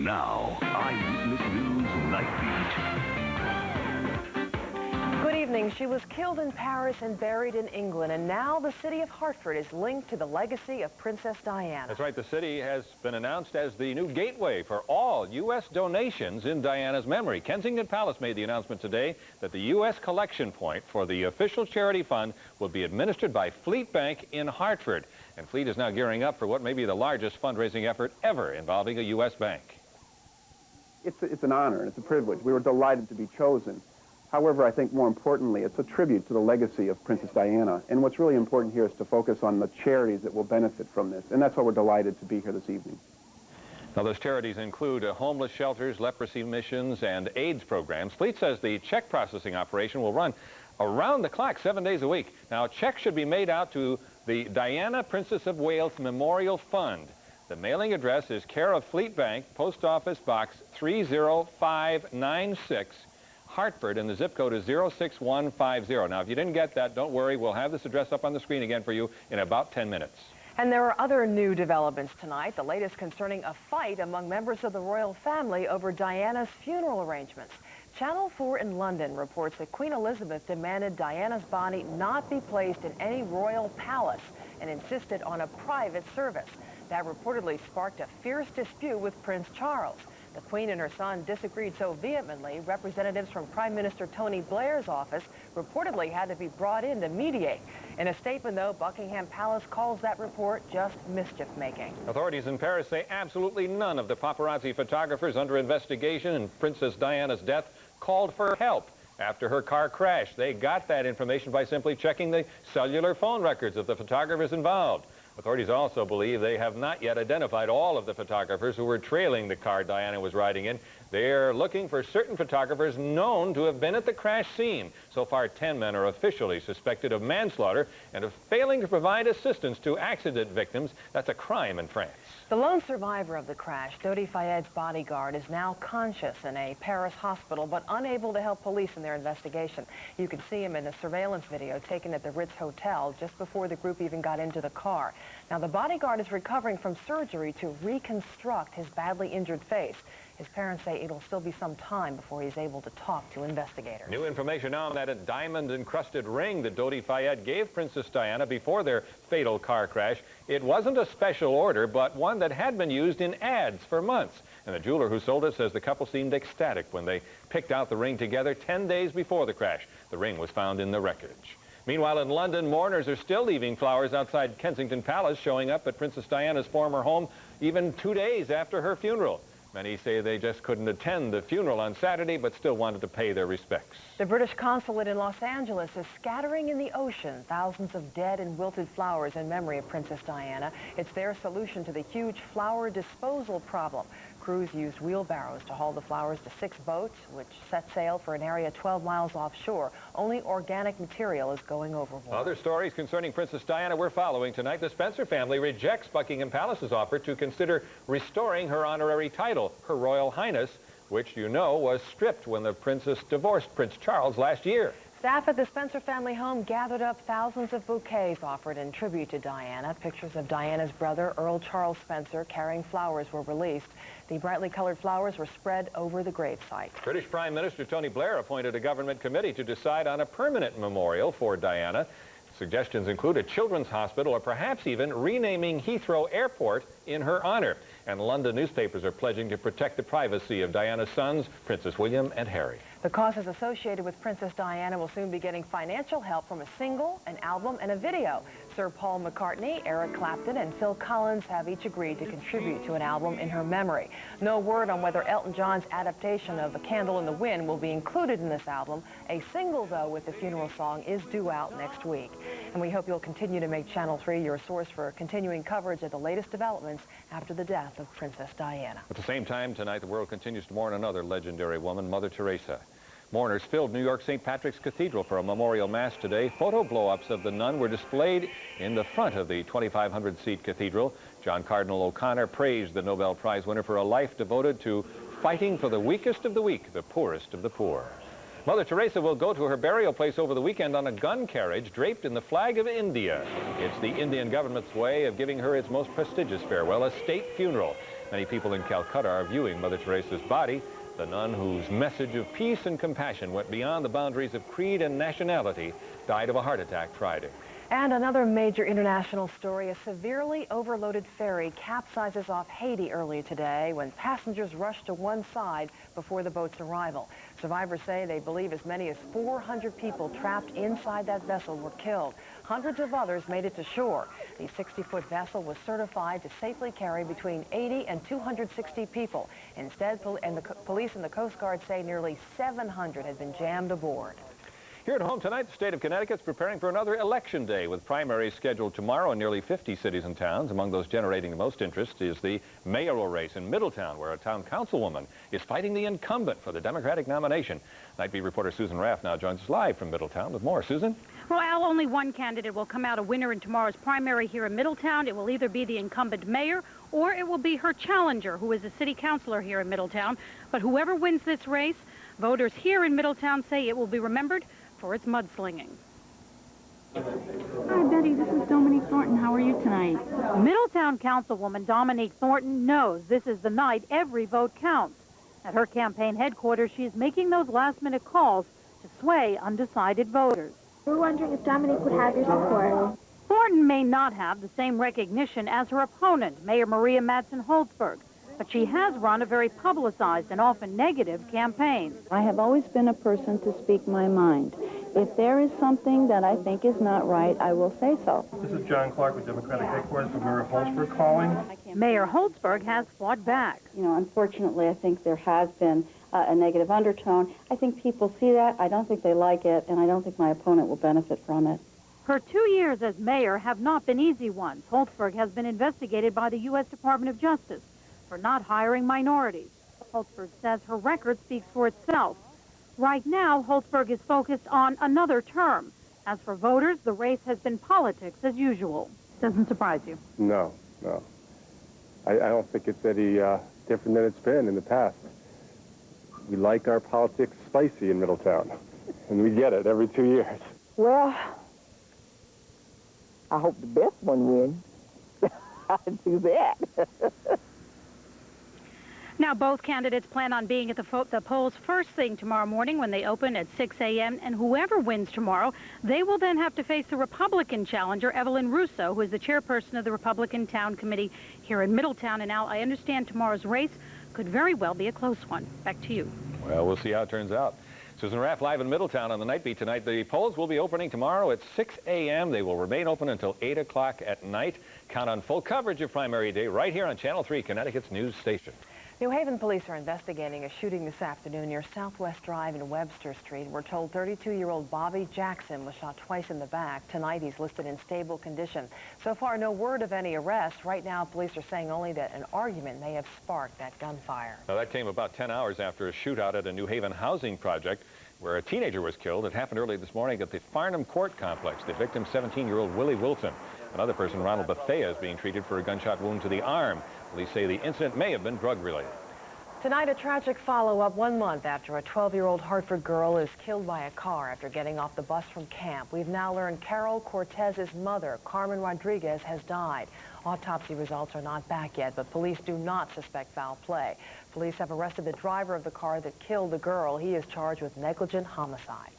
Now, Eyewitness News NightBEAT. Good evening. She was killed in Paris and buried in England, and now the city of Hartford is linked to the legacy of Princess Diana. That's right. The city has been announced as the new gateway for all U.S. donations in Diana's memory. Kensington Palace made the announcement today that the U.S. collection point for the official charity fund will be administered by Fleet Bank in Hartford. And Fleet is now gearing up for what may be the largest fundraising effort ever involving a U.S. bank. It's an honor and it's a privilege. We were delighted to be chosen. However, I think more importantly, it's a tribute to the legacy of Princess Diana. And what's really important here is to focus on the charities that will benefit from this. And that's why we're delighted to be here this evening. Now, those charities include homeless shelters, leprosy missions, and AIDS programs. Fleet says the check processing operation will run around the clock, 7 days a week. Now, checks should be made out to the Diana, Princess of Wales Memorial Fund. The mailing address is care of Fleet Bank, Post Office Box 30596, Hartford, and the zip code is 06150. Now, if you didn't get that, don't worry. We'll have this address up on the screen again for you in about 10 minutes. And there are other new developments tonight, the latest concerning a fight among members of the royal family over Diana's funeral arrangements. Channel 4 in London reports that Queen Elizabeth demanded Diana's body not be placed in any royal palace and insisted on a private service. That reportedly sparked a fierce dispute with Prince Charles. The Queen and her son disagreed so vehemently, representatives from Prime Minister Tony Blair's office reportedly had to be brought in to mediate. In a statement, though, Buckingham Palace calls that report just mischief-making. Authorities in Paris say absolutely none of the paparazzi photographers under investigation in Princess Diana's death called for help after her car crashed. They got that information by simply checking the cellular phone records of the photographers involved. Authorities also believe they have not yet identified all of the photographers who were trailing the car Diana was riding in. They're looking for certain photographers known to have been at the crash scene. So far, 10 men are officially suspected of manslaughter and of failing to provide assistance to accident victims. That's a crime in France. The lone survivor of the crash, Dodi Fayed's bodyguard, is now conscious in a Paris hospital, but unable to help police in their investigation. You can see him in a surveillance video taken at the Ritz Hotel just before the group even got into the car. Now, the bodyguard is recovering from surgery to reconstruct his badly injured face. His parents say it'll still be some time before he's able to talk to investigators. New information now on that diamond-encrusted ring that Dodi Fayed gave Princess Diana before their fatal car crash. It wasn't a special order, but one that had been used in ads for months. And the jeweler who sold it says the couple seemed ecstatic when they picked out the ring together 10 days before the crash. The ring was found in the wreckage. Meanwhile, in London, mourners are still leaving flowers outside Kensington Palace, showing up at Princess Diana's former home even 2 days after her funeral. Many say they just couldn't attend the funeral on Saturday, but still wanted to pay their respects. The British consulate in Los Angeles is scattering in the ocean thousands of dead and wilted flowers in memory of Princess Diana. It's their solution to the huge flower disposal problem. Crews used wheelbarrows to haul the flowers to 6 boats, which set sail for an area 12 miles offshore. Only organic material is going overboard. Other stories concerning Princess Diana we're following tonight. The Spencer family rejects Buckingham Palace's offer to consider restoring her honorary title, Her Royal Highness, which you know was stripped when the princess divorced Prince Charles last year. Staff at the Spencer family home gathered up thousands of bouquets offered in tribute to Diana. Pictures of Diana's brother, Earl Charles Spencer, carrying flowers were released. The brightly colored flowers were spread over the gravesite. British Prime Minister Tony Blair appointed a government committee to decide on a permanent memorial for Diana. Suggestions include a children's hospital or perhaps even renaming Heathrow Airport in her honor. And London newspapers are pledging to protect the privacy of Diana's sons, Princes William and Harry. The causes associated with Princess Diana will soon be getting financial help from a single, an album, and a video. Sir Paul McCartney, Eric Clapton, and Phil Collins have each agreed to contribute to an album in her memory. No word on whether Elton John's adaptation of A Candle in the Wind will be included in this album. A single, though, with the funeral song is due out next week. And we hope you'll continue to make Channel 3 your source for continuing coverage of the latest developments after the death of Princess Diana. At the same time, tonight, the world continues to mourn another legendary woman, Mother Teresa. Mourners filled New York St. Patrick's Cathedral for a memorial mass today. Photo blow-ups of the nun were displayed in the front of the 2,500-seat cathedral. John Cardinal O'Connor praised the Nobel Prize winner for a life devoted to fighting for the weakest of the weak, the poorest of the poor. Mother Teresa will go to her burial place over the weekend on a gun carriage draped in the flag of India. It's the Indian government's way of giving her its most prestigious farewell, a state funeral. Many people in Calcutta are viewing Mother Teresa's body, the nun whose message of peace and compassion went beyond the boundaries of creed and nationality, died of a heart attack Friday. And another major international story, a severely overloaded ferry capsizes off Haiti early today when passengers rushed to one side before the boat's arrival. Survivors say they believe as many as 400 people trapped inside that vessel were killed. Hundreds of others made it to shore. The 60-foot vessel was certified to safely carry between 80 and 260 people. Instead, the police and the Coast Guard say nearly 700 had been jammed aboard. Here at home tonight, the state of Connecticut is preparing for another election day with primaries scheduled tomorrow in nearly 50 cities and towns. Among those generating the most interest is the mayoral race in Middletown, where a town councilwoman is fighting the incumbent for the Democratic nomination. NightBEAT reporter Susan Raff now joins us live from Middletown with more. Susan? Well, Al, only one candidate will come out a winner in tomorrow's primary here in Middletown. It will either be the incumbent mayor or it will be her challenger, who is a city councilor here in Middletown. But whoever wins this race, voters here in Middletown say it will be remembered for its mudslinging. Hi, Betty. This is Dominique Thornton. How are you tonight? Middletown Councilwoman Dominique Thornton knows this is the night every vote counts. At her campaign headquarters, she is making those last-minute calls to sway undecided voters. We're wondering if Dominique would have your support. Thornton may not have the same recognition as her opponent, Mayor Maria Madsen-Holzberg, but she has run a very publicized and often negative campaign. I have always been a person to speak my mind. If there is something that I think is not right, I will say so. This is John Clark with Democratic Headquarters for Mayor Holzberg calling. Mayor Holzberg has fought back. You know, unfortunately, I think there has been a negative undertone. I think people see that. I don't think they like it, and I don't think my opponent will benefit from it. Her 2 years as mayor have not been easy ones. Holzberg has been investigated by the U.S. Department of Justice for not hiring minorities. Holzberg says her record speaks for itself. Right now, Holzberg is focused on another term. As for voters, the race has been politics as usual. Doesn't surprise you? No. I don't think it's any different than it's been in the past. We like our politics spicy in Middletown, and we get it every 2 years. Well, I hope the best one wins. I do that. Now, both candidates plan on being at the polls first thing tomorrow morning when they open at 6 a.m., and whoever wins tomorrow, they will then have to face the Republican challenger, Evelyn Russo, who is the chairperson of the Republican Town Committee here in Middletown. And Al, I understand tomorrow's race could very well be a close one. Back to you. Well, we'll see how it turns out. Susan Raff live in Middletown on the NightBEAT tonight. The polls will be opening tomorrow at 6 a.m. They will remain open until 8 o'clock at night. Count on full coverage of primary day right here on Channel 3, Connecticut's news station. New Haven police are investigating a shooting this afternoon near Southwest Drive and Webster Street. We're told 32-year-old Bobby Jackson was shot twice in the back. Tonight, he's listed in stable condition. So far, no word of any arrests. Right now, police are saying only that an argument may have sparked that gunfire. Now, that came about 10 hours after a shootout at a New Haven housing project where a teenager was killed. It happened early this morning at the Farnham Court Complex. The victim, 17-year-old Willie Wilson. Another person, Ronald Bethea, is being treated for a gunshot wound to the arm. Police say the incident may have been drug-related. Tonight, a tragic follow-up 1 month after a 12-year-old Hartford girl is killed by a car after getting off the bus from camp. We've now learned Carol Cortez's mother, Carmen Rodriguez, has died. Autopsy results are not back yet, but police do not suspect foul play. Police have arrested the driver of the car that killed the girl. He is charged with negligent homicide.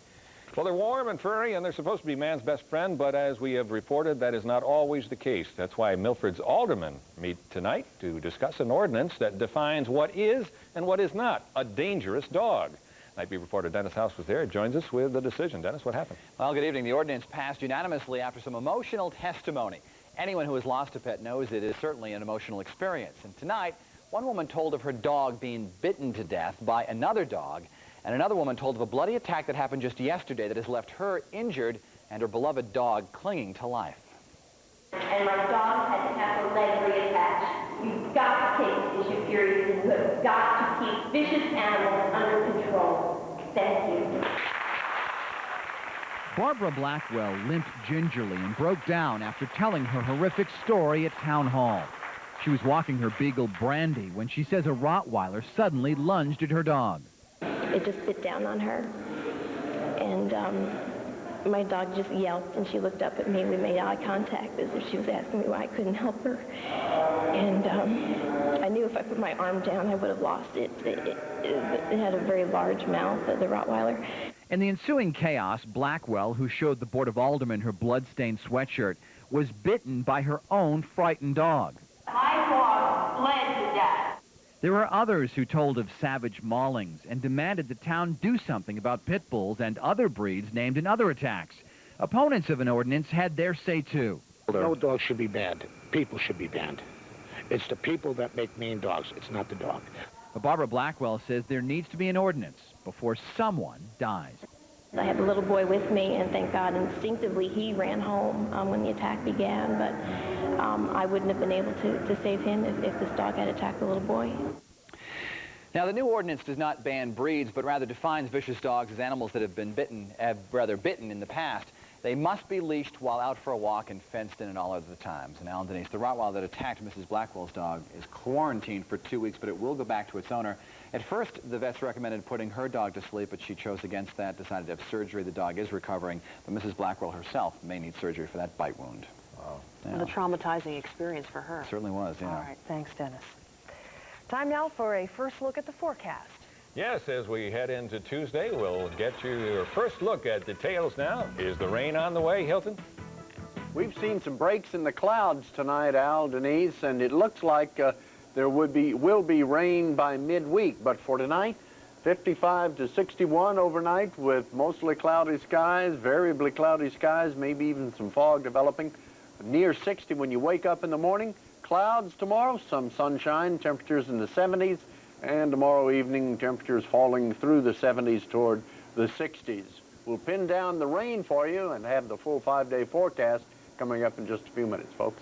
Well, they're warm and furry, and they're supposed to be man's best friend, but as we have reported, that is not always the case. That's why Milford's aldermen meet tonight to discuss an ordinance that defines what is and what is not a dangerous dog. NightBEAT reporter Dennis House was there. He joins us with the decision. Dennis, what happened? Well, good evening. The ordinance passed unanimously after some emotional testimony. Anyone who has lost a pet knows it is certainly an emotional experience. And tonight, one woman told of her dog being bitten to death by another dog, and another woman told of a bloody attack that happened just yesterday that has left her injured and her beloved dog clinging to life. And my dog had to have her leg reattached. You've got to take this issue seriously. You have got to keep vicious animals under control. Thank you. Barbara Blackwell limped gingerly and broke down after telling her horrific story at Town Hall. She was walking her beagle Brandy when she says a Rottweiler suddenly lunged at her dog. It just bit down on her, and my dog just yelped, and she looked up at me. We made eye contact as if she was asking me why I couldn't help her. And I knew if if I put my arm down, I would have lost it. It had a very large mouth, the Rottweiler. In the ensuing chaos, Blackwell, who showed the Board of Aldermen her blood-stained sweatshirt, was bitten by her own frightened dog. My dog bled to death. There were others who told of savage maulings and demanded the town do something about pit bulls and other breeds named in other attacks. Opponents of an ordinance had their say, too. No dog should be banned. People should be banned. It's the people that make mean dogs. It's not the dog. But Barbara Blackwell says there needs to be an ordinance before someone dies. I had the little boy with me, and thank God, instinctively, he ran home when the attack began, but I wouldn't have been able to save him if this dog had attacked the little boy. Now, the new ordinance does not ban breeds, but rather defines vicious dogs as animals that have been bitten in the past. They must be leashed while out for a walk and fenced in at all other times. And Alan, Denise, the Rottweiler that attacked Mrs. Blackwell's dog is quarantined for 2 weeks, but it will go back to its owner. At first, the vets recommended putting her dog to sleep, but she chose against that, decided to have surgery. The dog is recovering, but Mrs. Blackwell herself may need surgery for that bite wound. Wow. Yeah. What a traumatizing experience for her. It certainly was, yeah. All right, thanks, Dennis. Time now for a first look at the forecast. Yes, as we head into Tuesday, we'll get you your first look at details now. Is the rain on the way, Hilton? We've seen some breaks in the clouds tonight, Al, Denise, and it looks like there will be rain by midweek. But for tonight, 55 to 61 overnight with mostly cloudy skies, variably cloudy skies, maybe even some fog developing. Near 60 when you wake up in the morning. Clouds tomorrow, some sunshine, temperatures in the 70s. And tomorrow evening, temperatures falling through the 70s toward the 60s. We'll pin down the rain for you and have the full 5-day forecast coming up in just a few minutes, folks.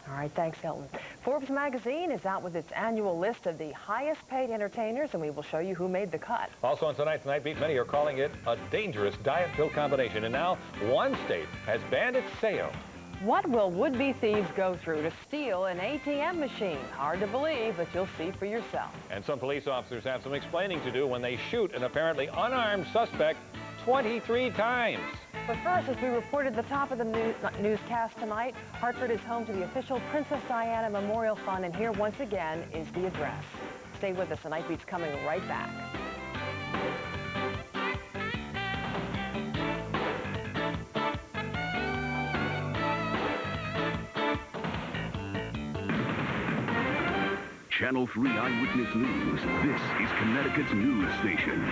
All right, thanks, Hilton. Forbes magazine is out with its annual list of the highest paid entertainers, and we will show you who made the cut. Also on tonight's Night Beat, many are calling it a dangerous diet pill combination. And now one state has banned its sale. What will would-be thieves go through to steal an ATM machine? Hard to believe, but you'll see for yourself. And some police officers have some explaining to do when they shoot an apparently unarmed suspect 23 times. But first, as we reported at the top of the newscast tonight, Hartford is home to the official Princess Diana Memorial Fund, and here once again is the address. Stay with us, the Night Beat's coming right back. Channel 3 Eyewitness News. This is Connecticut's news station.